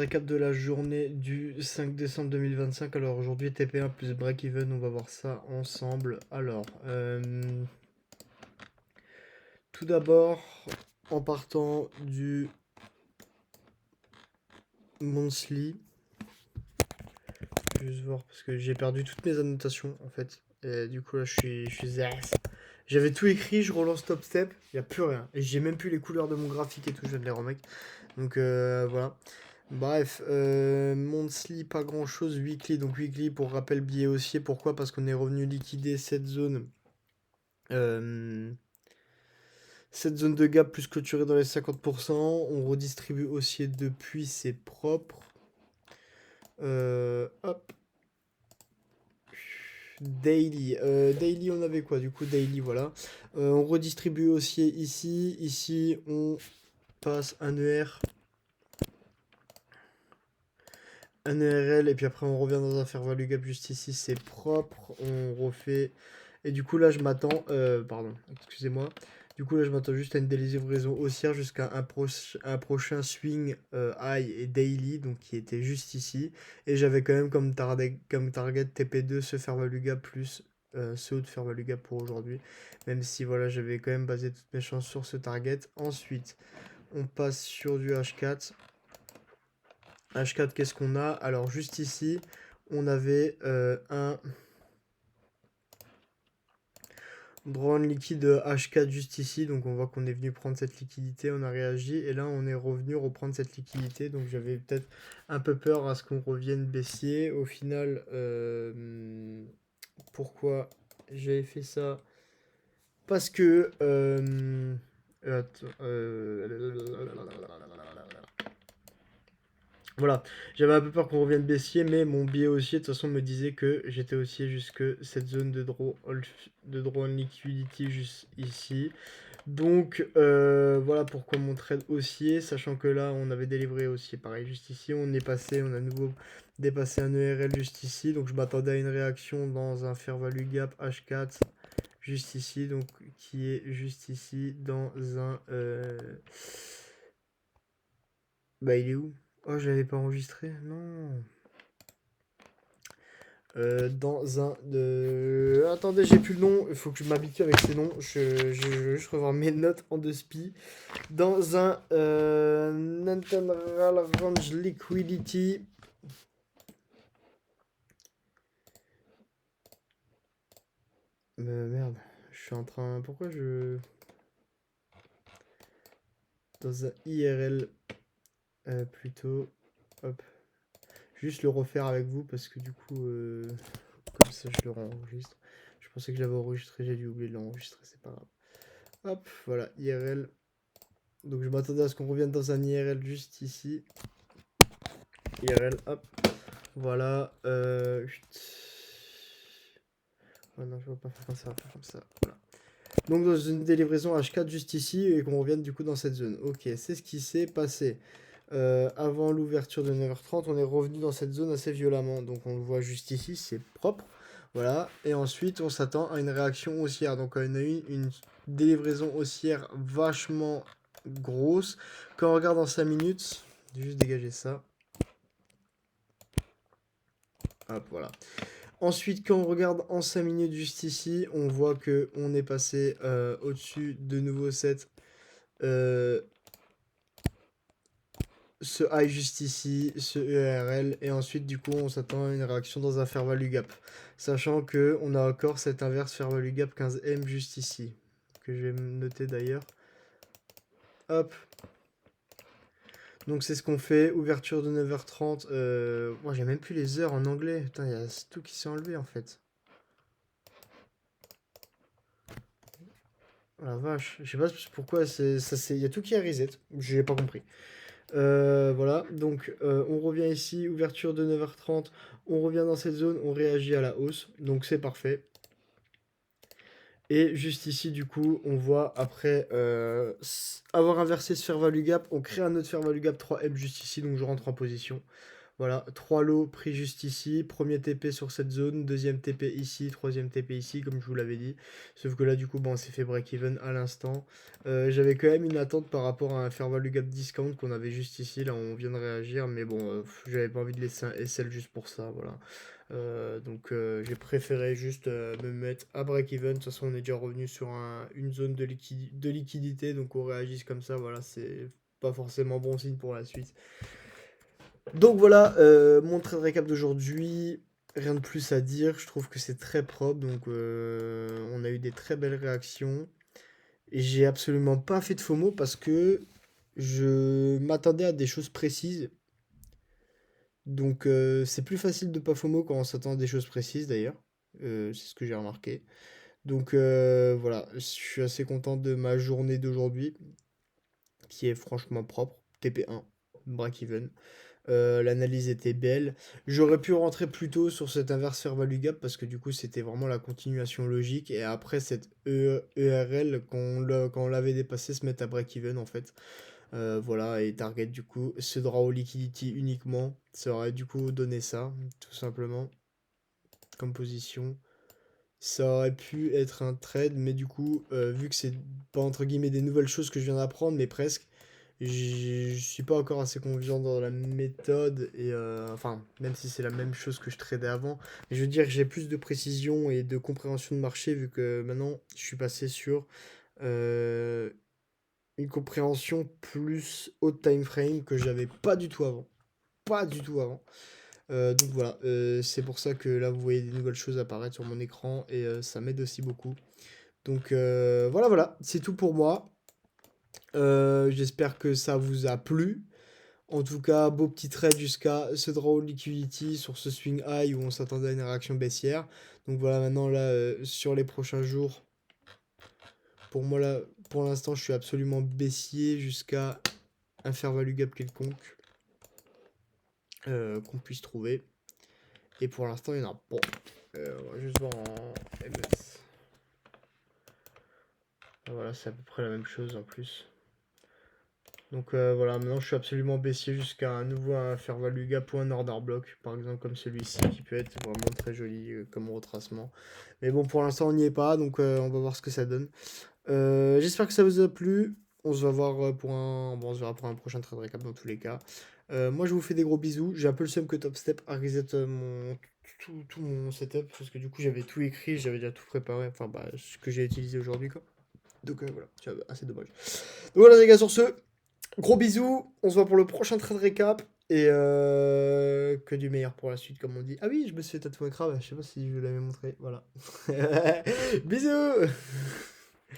Récap de la journée du 5 décembre 2025. Alors aujourd'hui TP1 plus break-even, on va voir ça ensemble. Alors, tout d'abord, en partant du monthly, je vais juste voir parce que j'ai perdu toutes mes annotations en fait. Et du coup là je suis zaz. J'avais tout écrit, je relance top step, il n'y a plus rien. Et j'ai même plus les couleurs de mon graphique et tout, je viens de les remettre. Donc voilà. Bref, monthly, pas grand chose. Weekly, donc weekly, pour rappel, billet haussier. Pourquoi? Parce qu'on est revenu liquider euh, cette zone de gap plus clôturée dans les 50%. On redistribue haussier depuis, c'est propre. Hop. Daily. Daily, on avait quoi? Du coup, daily, voilà. On redistribue haussier ici. Ici, on passe un ER. Un ERL et puis après on revient dans un fair value gap juste ici, c'est propre, on refait. Et du coup là je m'attends, pardon, excusez-moi. Du coup là je m'attends juste à une délivraison haussière jusqu'à un prochain swing high et daily, donc qui était juste ici. Et j'avais quand même comme target TP2 ce fair value gap plus ce haut de fair value gap pour aujourd'hui. Même si voilà j'avais quand même basé toutes mes chances sur ce target. Ensuite on passe sur du H4. H4, qu'est-ce qu'on a? Alors, juste ici, on avait un drone liquide H4 juste ici. Donc, on voit qu'on est venu prendre cette liquidité, on a réagi. Et là, on est revenu reprendre cette liquidité. Donc, j'avais peut-être un peu peur à ce qu'on revienne baissier. Au final, pourquoi j'avais fait ça? Parce que... attends, voilà, j'avais un peu peur qu'on revienne baissier, mais mon biais haussier de toute façon me disait que j'étais haussier jusque cette zone de draw on liquidity juste ici. Donc voilà pourquoi mon trade haussier, sachant que là on avait délivré haussier pareil juste ici, on est passé, on a à nouveau dépassé un ERL juste ici, donc je m'attendais à une réaction dans un fair value gap H4 juste ici, donc qui est juste ici dans un... Bah il est où? Oh, je l'avais pas enregistré, non. Dans un de... Attendez, j'ai plus le nom, il faut que je m'habitue avec ces noms. Je vais juste revoir mes notes en deux spi. Dans un Internal Range Liquidity. Merde, je suis en train... Pourquoi je... Dans un IRL plutôt. Hop. Juste le refaire avec vous parce que du coup, comme ça je le enregistre. Je pensais que je l'avais enregistré, j'ai dû oublier de l'enregistrer, c'est pas grave. Hop, voilà, IRL. Donc je m'attendais à ce qu'on revienne dans un IRL juste ici. IRL, hop. Voilà. Oh non, je vais pas faire comme ça, faire comme ça. Voilà. Donc dans une délivraison H4 juste ici et qu'on revienne du coup dans cette zone. Ok, c'est ce qui s'est passé. Avant l'ouverture de 9h30, on est revenu dans cette zone assez violemment. Donc on le voit juste ici, c'est propre. Voilà. Et ensuite, on s'attend à une réaction haussière. Donc on a eu une délivraison haussière vachement grosse. Quand on regarde en 5 minutes, je vais juste dégager ça. Hop, voilà. Ensuite, quand on regarde en 5 minutes juste ici, on voit que on est passé au-dessus de nouveau euh, ce high juste ici, ce ERL, et ensuite du coup on s'attend à une réaction dans un fair value gap. Sachant que on a encore cet inverse fair value gap 15M juste ici, que je vais noter d'ailleurs. Hop. Donc c'est ce qu'on fait, ouverture de 9h30. Moi j'ai même plus les heures en anglais, putain, il y a tout qui s'est enlevé en fait. Oh la vache, je sais pas pourquoi il y a tout qui a reset, j'ai pas compris. Voilà, donc on revient ici, ouverture de 9h30, on revient dans cette zone, on réagit à la hausse, donc c'est parfait. Et juste ici, du coup, on voit après avoir inversé ce fair value gap, on crée un autre fair value gap 3M juste ici, donc je rentre en position. Voilà, 3 lots pris juste ici. Premier TP sur cette zone, deuxième TP ici, troisième TP ici, comme je vous l'avais dit. Sauf que là, du coup, bon, on s'est fait break-even à l'instant. J'avais quand même une attente par rapport à un fair value gap discount qu'on avait juste ici. Là, on vient de réagir, mais bon, j'avais pas envie de laisser un SL juste pour ça, voilà. Donc, j'ai préféré juste me mettre à break-even. De toute façon, on est déjà revenu sur une zone de liquidité, donc on réagisse comme ça, voilà, c'est pas forcément bon signe pour la suite. Donc voilà, mon trade récap d'aujourd'hui. Rien de plus à dire, je trouve que c'est très propre, donc on a eu des très belles réactions. Et j'ai absolument pas fait de FOMO parce que je m'attendais à des choses précises. Donc c'est plus facile de pas FOMO quand on s'attend à des choses précises d'ailleurs. C'est ce que j'ai remarqué. Donc voilà, je suis assez content de ma journée d'aujourd'hui, qui est franchement propre. TP1, break-even. L'analyse était belle. J'aurais pu rentrer plus tôt sur cet inverse fair value gap parce que du coup c'était vraiment la continuation logique et après cette ERL quand on l'avait dépassé se mettre à break even en fait. Voilà, et target du coup ce draw liquidity uniquement, ça aurait du coup donné ça tout simplement comme position. Ça aurait pu être un trade, mais du coup, vu que c'est pas entre guillemets des nouvelles choses que je viens d'apprendre, mais presque, je suis pas encore assez confiant dans la méthode, et enfin, même si c'est la même chose que je tradais avant, mais je veux dire que j'ai plus de précision et de compréhension de marché, vu que maintenant, je suis passé sur euh, une compréhension plus haute time frame que j'avais pas du tout avant. Pas du tout avant. Donc voilà, c'est pour ça que là vous voyez des nouvelles choses apparaître sur mon écran et ça m'aide aussi beaucoup. Donc voilà, voilà, c'est tout pour moi. J'espère que ça vous a plu. En tout cas, beau petit trade jusqu'à ce draw liquidity sur ce swing high où on s'attendait à une réaction baissière. Donc voilà, maintenant là, sur les prochains jours, pour moi là, pour l'instant, je suis absolument baissier jusqu'à un fair value gap quelconque qu'on puisse trouver. Et pour l'instant, il y en a pas. On va juste voir en MS. Voilà, c'est à peu près la même chose en plus. Donc voilà, maintenant je suis absolument baissier jusqu'à un nouveau un fair value gap ou un order block, par exemple comme celui-ci, qui peut être vraiment très joli comme retracement. Mais bon, pour l'instant on n'y est pas, donc on va voir ce que ça donne. J'espère que ça vous a plu. On se va voir pour un... Bon, on se verra pour un prochain trade récap dans tous les cas. Moi je vous fais des gros bisous. J'ai un peu le seum que Top Step a reset tout mon setup, parce que du coup j'avais tout écrit, j'avais déjà tout préparé, enfin bah, ce que j'ai utilisé aujourd'hui quoi. Donc voilà, c'est assez dommage. Donc voilà les gars, sur ce, gros bisous, on se voit pour le prochain trade récap. Et que du meilleur pour la suite, comme on dit. Ah oui, je me suis fait tatouer un crabe, je sais pas si je vous l'avais montré. Voilà. Bisous.